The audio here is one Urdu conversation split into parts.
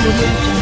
Audio Jungle.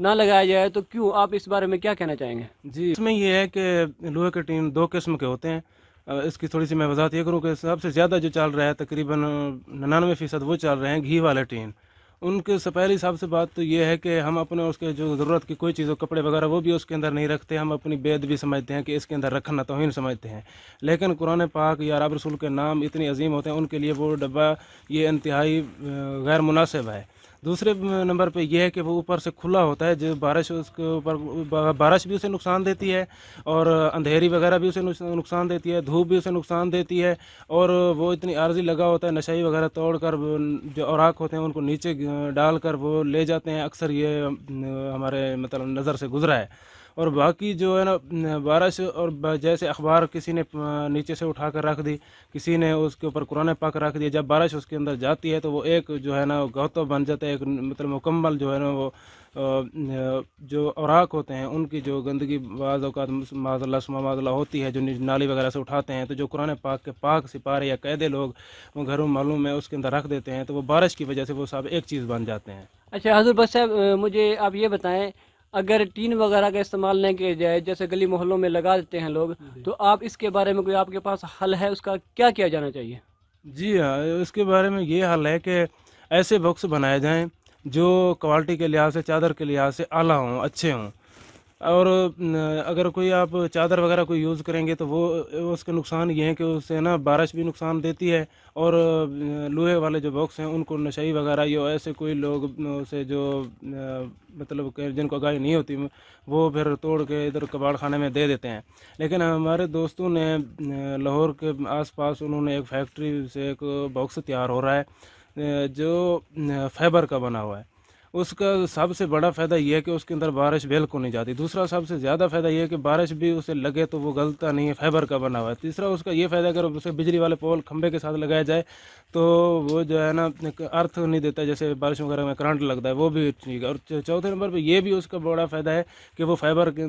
نہ لگایا جائے تو کیوں؟ آپ اس بارے میں کیا کہنا چاہیں گے؟ جی، اس میں یہ ہے کہ لوہے کے ٹین دو قسم کے ہوتے ہیں۔ اس کی تھوڑی سی میں وضاحت یہ کروں کہ سب سے زیادہ جو چل رہا ہے تقریباً 99% وہ چل رہے ہیں گھی والے ٹین۔ ان کے سے پہلی سب سے بات تو یہ ہے کہ ہم اپنے اس کے جو ضرورت کی کوئی چیز ہو، کپڑے وغیرہ، وہ بھی اس کے اندر نہیں رکھتے۔ ہم اپنی بید بھی سمجھتے ہیں کہ اس کے اندر رکھنا توہین سمجھتے ہیں، لیکن قرآن پاک یا رب رسول کے نام اتنی عظیم ہوتے ہیں، ان کے لیے وہ ڈبہ یہ انتہائی غیر مناسب ہے۔ دوسرے نمبر پہ یہ ہے کہ وہ اوپر سے کھلا ہوتا ہے، جو بارش اس کے اوپر بارش بھی اسے نقصان دیتی ہے، اور اندھیری وغیرہ بھی اسے نقصان دیتی ہے، دھوپ بھی اسے نقصان دیتی ہے، اور وہ اتنی عارضی لگا ہوتا ہے، نشائی وغیرہ توڑ کر جو اوراق ہوتے ہیں ان کو نیچے ڈال کر وہ لے جاتے ہیں۔ اکثر یہ ہمارے مطلب نظر سے گزرا ہے۔ اور باقی جو ہے نا بارش اور جیسے اخبار کسی نے نیچے سے اٹھا کر رکھ دی، کسی نے اس کے اوپر قرآن پاک رکھ دیا، جب بارش اس کے اندر جاتی ہے تو وہ ایک جو ہے نا گہتو بن جاتا ہے، ایک مطلب مکمل جو ہے نا وہ جو اوراق ہوتے ہیں ان کی جو گندگی بعض اوقات معاذ اللہ ثم معاذ اللہ ہوتی ہے، جو نالی وغیرہ سے اٹھاتے ہیں، تو جو قرآن پاک کے پاک سپارے یا قیدے لوگ وہ گھروں معلوم میں اس کے اندر رکھ دیتے ہیں، تو وہ بارش کی وجہ سے وہ سب ایک چیز بن جاتے ہیں۔ اچھا حضور بخش صاحب، مجھے آپ یہ بتائیں، اگر ٹین وغیرہ کا استعمال نہیں کیا جائے، جیسے گلی محلوں میں لگا دیتے ہیں لوگ، تو آپ اس کے بارے میں کوئی آپ کے پاس حل ہے؟ اس کا کیا کیا جانا چاہیے؟ جی ہاں، اس کے بارے میں یہ حل ہے کہ ایسے باکس بنائے جائیں جو کوالٹی کے لحاظ سے، چادر کے لحاظ سے اعلیٰ ہوں، اچھے ہوں۔ اور اگر کوئی آپ چادر وغیرہ کوئی یوز کریں گے تو وہ اس کے نقصان یہ ہیں کہ اس سے نا بارش بھی نقصان دیتی ہے، اور لوہے والے جو باکس ہیں ان کو نشائی وغیرہ یا ایسے کوئی لوگ اسے جو مطلب کہ جن کو آگاہی نہیں ہوتی وہ پھر توڑ کے ادھر کباڑ خانے میں دے دیتے ہیں۔ لیکن ہمارے دوستوں نے لاہور کے آس پاس انہوں نے ایک فیکٹری سے ایک باکس تیار ہو رہا ہے جو فائبر کا بنا ہوا ہے۔ اس کا سب سے بڑا فائدہ یہ ہے کہ اس کے اندر بارش بالکل نہیں جاتی۔ دوسرا سب سے زیادہ فائدہ یہ ہے کہ بارش بھی اسے لگے تو وہ گلتا نہیں ہے، فائبر کا بنا ہوا ہے۔ تیسرا اس کا یہ فائدہ ہے کہ اگر اسے بجلی والے پول کھمبے کے ساتھ لگایا جائے تو وہ جو ہے نا ارتھ نہیں دیتا، جیسے بارش وغیرہ میں کرنٹ لگتا ہے، وہ بھی ٹھیک ہے۔ اور چوتھے نمبر پہ یہ بھی اس کا بڑا فائدہ ہے کہ وہ فائبر کے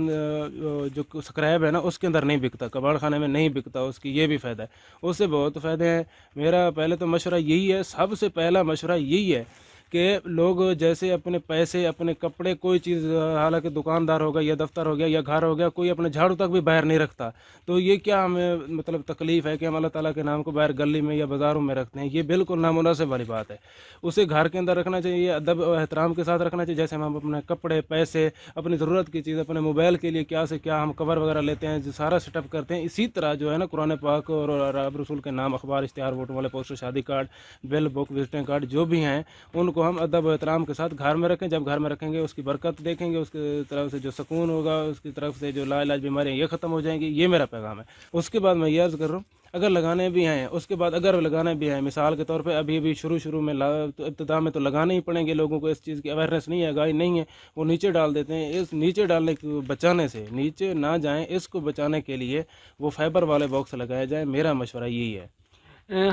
جو سکریپ ہے نا اس کے اندر نہیں بکتا، کباڑ خانے میں نہیں بکتا، اس کی یہ بھی فائدہ ہے۔ اس سے بہت فائدے ہیں۔ میرا پہلے تو مشورہ یہی ہے، سب سے پہلا مشورہ یہی ہے کہ لوگ جیسے اپنے پیسے، اپنے کپڑے، کوئی چیز، حالانکہ دکاندار ہوگا یا دفتر ہو گیا یا گھر ہو گیا، کوئی اپنے جھاڑو تک بھی باہر نہیں رکھتا، تو یہ کیا ہمیں مطلب تکلیف ہے کہ ہم اللہ تعالیٰ کے نام کو باہر گلی میں یا بازاروں میں رکھتے ہیں؟ یہ بالکل نامناسب والی بات ہے۔ اسے گھر کے اندر رکھنا چاہیے، ادب و احترام کے ساتھ رکھنا چاہیے، جیسے ہم اپنے کپڑے، پیسے، اپنی ضرورت کی چیز، اپنے موبائل کے لیے کیا سے کیا ہم کور وغیرہ لیتے ہیں، جو سارا سیٹ اپ کرتے ہیں، اسی طرح جو ہے نا قرآن پاک اور رب رسول کے نام، اخبار، اشتہار، ووٹوں والے پوسٹر، شادی کارڈ، بل بک، وزٹنگ کارڈ جو بھی ہیں، ان کو ہم ادب و احترام کے ساتھ گھر میں رکھیں۔ جب گھر میں رکھیں گے اس کی برکت دیکھیں گے، اس کی طرف سے جو سکون ہوگا، اس کی طرف سے جو لا علاج بیماریاں یہ ختم ہو جائیں گی۔ یہ میرا پیغام ہے۔ اس کے بعد میں یہ عرض کر رہا ہوں، اگر لگانے بھی ہیں، اس کے بعد اگر لگانے بھی ہیں، مثال کے طور پہ ابھی شروع میں ابتدا میں تو لگانے ہی پڑیں گے، لوگوں کو اس چیز کی اویئرنیس نہیں ہے، آگاہی نہیں ہے، وہ نیچے ڈال دیتے ہیں۔ اس نیچے ڈالنے کو بچانے سے، نیچے نہ جائیں، اس کو بچانے کے لیے وہ فائبر والے باکس لگائے جائیں۔ میرا مشورہ یہی ہے۔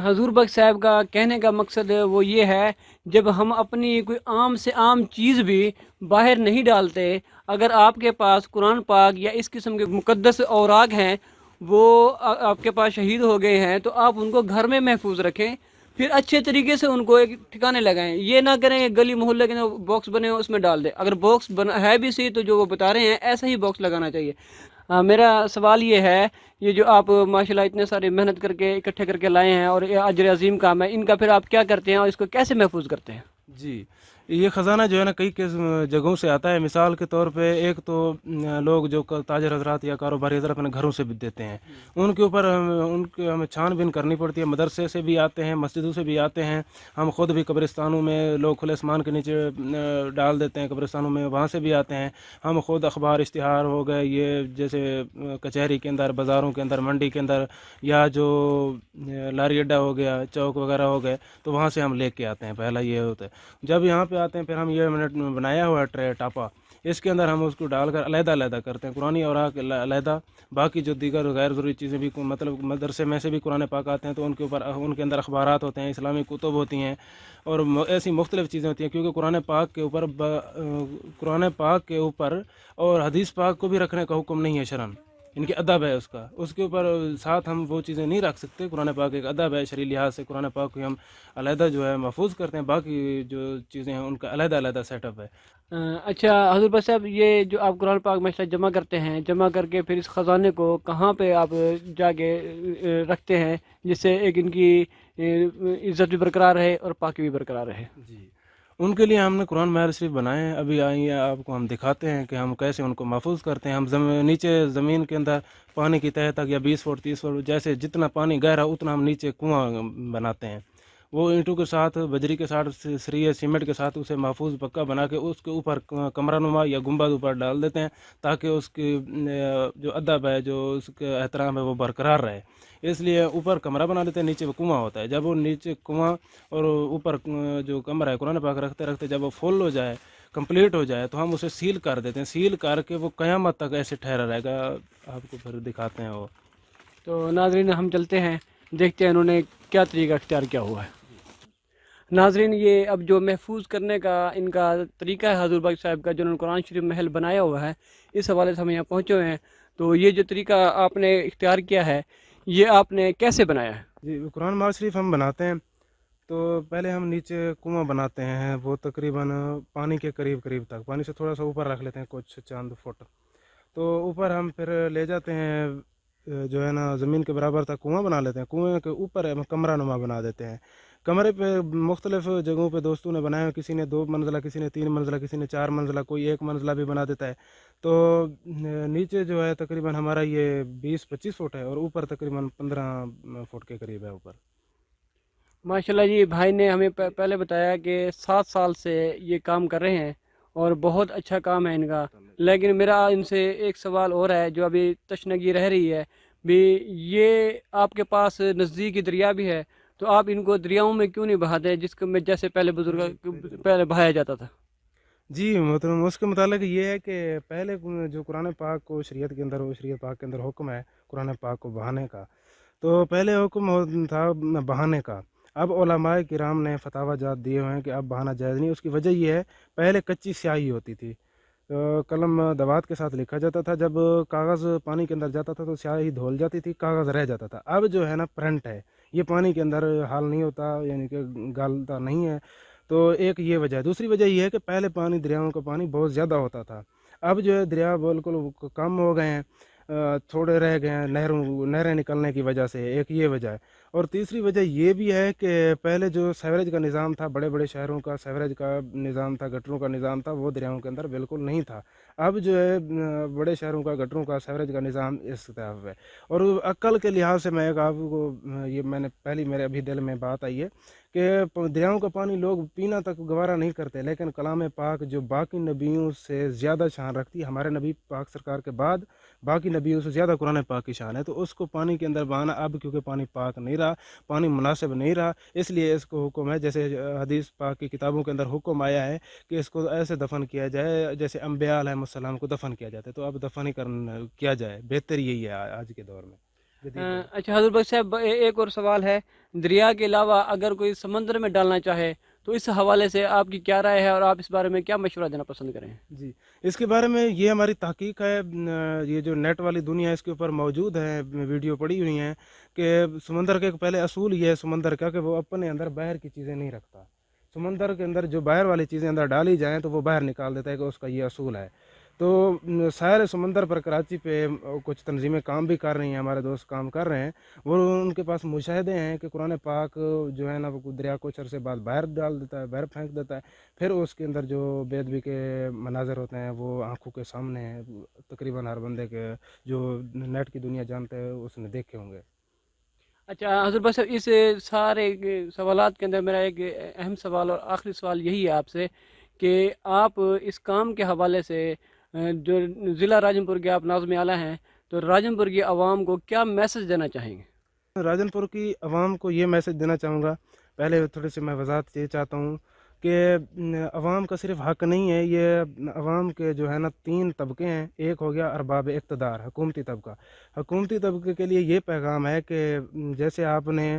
حضور بخش صاحب کا کہنے کا مقصد وہ یہ ہے، جب ہم اپنی کوئی عام سے عام چیز بھی باہر نہیں ڈالتے، اگر آپ کے پاس قرآن پاک یا اس قسم کے مقدس اوراق ہیں، وہ آپ کے پاس شہید ہو گئے ہیں، تو آپ ان کو گھر میں محفوظ رکھیں، پھر اچھے طریقے سے ان کو ایک ٹھکانے لگائیں۔ یہ نہ کریں کہ گلی محلے کے باکس بنے ہو اس میں ڈال دیں۔ اگر باکس ہے بھی صحیح تو جو وہ بتا رہے ہیں ایسا ہی باکس لگانا چاہیے۔ میرا سوال یہ ہے، یہ جو آپ ماشاءاللہ اتنے سارے محنت کر کے اکٹھے کر کے لائے ہیں اور یہ اجر عظیم کام ہے، ان کا پھر آپ کیا کرتے ہیں اور اس کو کیسے محفوظ کرتے ہیں؟ جی، یہ خزانہ جو ہے نا کئی جگہوں سے آتا ہے۔ مثال کے طور پہ ایک تو لوگ جو تاجر حضرات یا کاروباری حضرات اپنے گھروں سے بھی دیتے ہیں، ان کے اوپر ہمیں چھان بین کرنی پڑتی ہے۔ مدرسے سے بھی آتے ہیں، مسجدوں سے بھی آتے ہیں، ہم خود بھی قبرستانوں میں لوگ کھلے آسمان کے نیچے ڈال دیتے ہیں، قبرستانوں میں وہاں سے بھی آتے ہیں۔ ہم خود اخبار، اشتہار ہو گئے، یہ جیسے کچہری کے اندر، بازاروں کے اندر، منڈی کے اندر، یا جو لاری اڈا ہو گیا، چوک وغیرہ ہو گئے، تو وہاں سے ہم لے کے آتے ہیں۔ پہلا یہ ہوتا ہے۔ جب یہاں پہ آتے ہیں پھر ہم یہ بنایا ہوا ہے ٹاپا، اس کے اندر ہم اس کو ڈال کر علیحدہ علیحدہ کرتے ہیں، قرآنی اوراق علیحدہ، باقی جو دیگر غیر ضروری چیزیں بھی، مطلب مدرسے میں سے بھی قرآن پاک آتے ہیں تو ان کے اوپر ان کے اندر اخبارات ہوتے ہیں، اسلامی کتب ہوتی ہیں اور ایسی مختلف چیزیں ہوتی ہیں، کیونکہ قرآن پاک کے اوپر اور حدیث پاک کو بھی رکھنے کا حکم نہیں ہے شرعاً، ان کے ادب ہے اس کے اوپر ساتھ ہم وہ چیزیں نہیں رکھ سکتے. قرآن پاک ایک ادب ہے شرعی لحاظ سے. قرآن پاک کو ہم علیحدہ جو ہے محفوظ کرتے ہیں, باقی جو چیزیں ہیں ان کا علیحدہ علیحدہ سیٹ اپ ہے. اچھا حضور بھائی صاحب، یہ جو آپ قرآن پاک میں جمع کرتے ہیں، جمع کر کے پھر اس خزانے کو کہاں پہ آپ جا کے رکھتے ہیں جس سے ایک ان کی عزت بھی برقرار رہے اور پاکی بھی برقرار رہے؟ جی, ان کے لیے ہم نے قرآن محل شریف بنائے ہیں. ابھی آئیے آپ کو ہم دکھاتے ہیں کہ ہم کیسے ان کو محفوظ کرتے ہیں. ہم نیچے زمین کے اندر پانی کی تہہ تک یا 20 فٹ 30 فٹ جیسے جتنا پانی گہرا اتنا ہم نیچے کنواں بناتے ہیں. وہ اینٹوں کے ساتھ بجری کے ساتھ سریے سیمنٹ کے ساتھ اسے محفوظ پکا بنا کے اس کے اوپر کمرہ نما یا گنبد اوپر ڈال دیتے ہیں تاکہ اس کی جو ادب ہے, جو اس کا احترام ہے, وہ برقرار رہے. اس لیے اوپر کمرہ بنا لیتے ہیں, نیچے وہ کنواں ہوتا ہے. جب وہ نیچے کنواں اور اوپر جو کمرہ ہے قرآن پاک رکھتے رکھتے جب وہ فل ہو جائے, کمپلیٹ ہو جائے, تو ہم اسے سیل کر دیتے ہیں. سیل کر کے وہ قیامت تک ایسے ٹھہرا رہے گا. آپ کو پھر دکھاتے ہیں وہ. تو ناظرین ہم چلتے ہیں, دیکھتے ہیں انہوں نے کیا طریقہ اختیار کیا ہوا ہے. ناظرین یہ اب جو محفوظ کرنے کا ان کا طریقہ ہے حضور بخش صاحب کا, جو انہوں نے قرآن شریف محل بنایا ہوا ہے, اس حوالے سے ہم یہاں پہنچے ہوئے ہیں. تو یہ جو طریقہ آپ نے اختیار کیا ہے یہ آپ نے کیسے بنایا ہے؟ جی, قرآن محل شریف ہم بناتے ہیں تو پہلے ہم نیچے کنواں بناتے ہیں. وہ تقریباً پانی کے قریب تک, پانی سے تھوڑا سا اوپر رکھ لیتے ہیں کچھ چند فٹ. تو اوپر ہم پھر لے جاتے ہیں جو ہے نا زمین کے برابر تک کنواں بنا لیتے ہیں. کنویں کے اوپر ہم کمرہ نما بنا دیتے ہیں. کمرے پہ مختلف جگہوں پہ دوستوں نے بنایا, کسی نے 2 منزلہ, کسی نے 3 منزلہ, کسی نے 4 منزلہ, کوئی 1 منزلہ بھی بنا دیتا ہے. تو نیچے جو ہے تقریباً ہمارا یہ 20-25 فٹ ہے اور اوپر تقریباً 15 فٹ کے قریب ہے اوپر. ماشاءاللہ جی, بھائی نے ہمیں پہلے بتایا کہ 7 سال سے یہ کام کر رہے ہیں اور بہت اچھا کام ہے ان کا. لیکن میرا ان سے ایک سوال اور ہے جو ابھی تشنگی رہ رہی ہے بھی. یہ آپ کے پاس نزدیکی دریا بھی ہے, تو آپ ان کو دریاؤں میں کیوں نہیں بہاتے جس کو میں جیسے پہلے بزرگ پہلے بہایا جاتا تھا؟ جی محترم, اس کے متعلق یہ ہے کہ پہلے جو قرآن پاک کو شریعت کے اندر شریعت پاک کے اندر حکم ہے قرآن پاک کو بہانے کا, تو پہلے حکم تھا بہانے کا. اب علماء کرام نے فتاوی جات دیے ہوئے ہیں کہ اب بہانا جائز نہیں. اس کی وجہ یہ ہے پہلے کچی سیاہی ہوتی تھی, قلم دوات کے ساتھ لکھا جاتا تھا. جب کاغذ پانی کے اندر جاتا تھا تو سیاہی دھول جاتی تھی, کاغذ رہ جاتا تھا. اب جو ہے نا پرنٹ ہے, یہ پانی کے اندر حال نہیں ہوتا, یعنی کہ گالتا نہیں ہے. تو ایک یہ وجہ ہے. دوسری وجہ یہ ہے کہ پہلے پانی دریاؤں کا پانی بہت زیادہ ہوتا تھا. اب جو ہے دریا بالکل کم ہو گئے ہیں, تھوڑے رہ گئے ہیں نہریں نکلنے کی وجہ سے. ایک یہ وجہ ہے. اور تیسری وجہ یہ بھی ہے کہ پہلے جو سیوریج کا نظام تھا, بڑے بڑے شہروں کا سیوریج کا نظام تھا, گٹروں کا نظام تھا, وہ دریاؤں کے اندر بالکل نہیں تھا. اب جو ہے بڑے شہروں کا گٹروں کا سیوریج کا نظام اس طرف ہے. اور عقل کے لحاظ سے میں ایک آپ کو یہ میں نے پہلی میرے ابھی دل میں بات آئی ہے کہ دریاؤں کا پانی لوگ پینا تک گوارا نہیں کرتے, لیکن کلام پاک جو باقی نبیوں سے زیادہ شان رکھتی ہے, ہمارے نبی پاک سرکار کے بعد باقی نبیوں سے زیادہ قرآن پاک کی شان ہے, تو اس کو پانی کے اندر بہانا اب کیونکہ پانی پاک نہیں رہا, پانی مناسب نہیں رہا, اس لیے اس کو حکم ہے جیسے حدیث پاک کی کتابوں کے اندر حکم آیا ہے کہ اس کو ایسے دفن کیا جائے جیسے انبیاء علیہ السلام کو دفن کیا جاتا ہے. تو اب دفن ہی کیا جائے, بہتر یہی ہے آج کے دور میں. اچھا حضور بخش صاحب, ایک اور سوال ہے, دریا کے علاوہ اگر کوئی سمندر میں ڈالنا چاہے تو اس حوالے سے آپ کی کیا رائے ہے اور آپ اس بارے میں کیا مشورہ دینا پسند کریں؟ جی, اس کے بارے میں یہ ہماری تحقیق ہے, یہ جو نیٹ والی دنیا ہے اس کے اوپر موجود ہے, ویڈیو پڑی ہوئی ہیں کہ سمندر کے پہلے اصول یہ ہے سمندر کا کہ وہ اپنے اندر باہر کی چیزیں نہیں رکھتا. سمندر کے اندر جو باہر والی چیزیں اندر ڈالی جائیں تو وہ باہر نکال دیتا ہے, کہ اس کا یہ اصول ہے. تو سارے سمندر پر کراچی پہ کچھ تنظیمیں کام بھی کر رہی ہیں, ہمارے دوست کام کر رہے ہیں, وہ ان کے پاس مشاہدے ہیں کہ قرآن پاک جو ہے نا وہ دریا کچھ عرصے بعد باہر ڈال دیتا ہے, باہر پھینک دیتا ہے, پھر اس کے اندر جو بے ادبی کے مناظر ہوتے ہیں وہ آنکھوں کے سامنے ہیں. تقریباً ہر بندے کے جو نیٹ کی دنیا جانتے ہیں اس نے دیکھے ہوں گے. اچھا حضور بخش صاحب, اس سارے سوالات کے اندر میرا ایک اہم سوال اور آخری سوال یہی ہے آپ سے کہ آپ اس کام کے حوالے سے جو ضلع راجن پور کے آپ ناظم اعلیٰ ہیں, تو راجن پور کی عوام کو کیا میسج دینا چاہیں گے؟ راجن پور کی عوام کو یہ میسج دینا چاہوں گا, پہلے تھوڑی سی میں وضاحت یہ چاہتا ہوں کہ عوام کا صرف حق نہیں ہے, یہ عوام کے جو ہے نا 3 طبقے ہیں. ایک ہو گیا ارباب اقتدار, حکومتی طبقہ. حکومتی طبقے کے لیے یہ پیغام ہے کہ جیسے آپ نے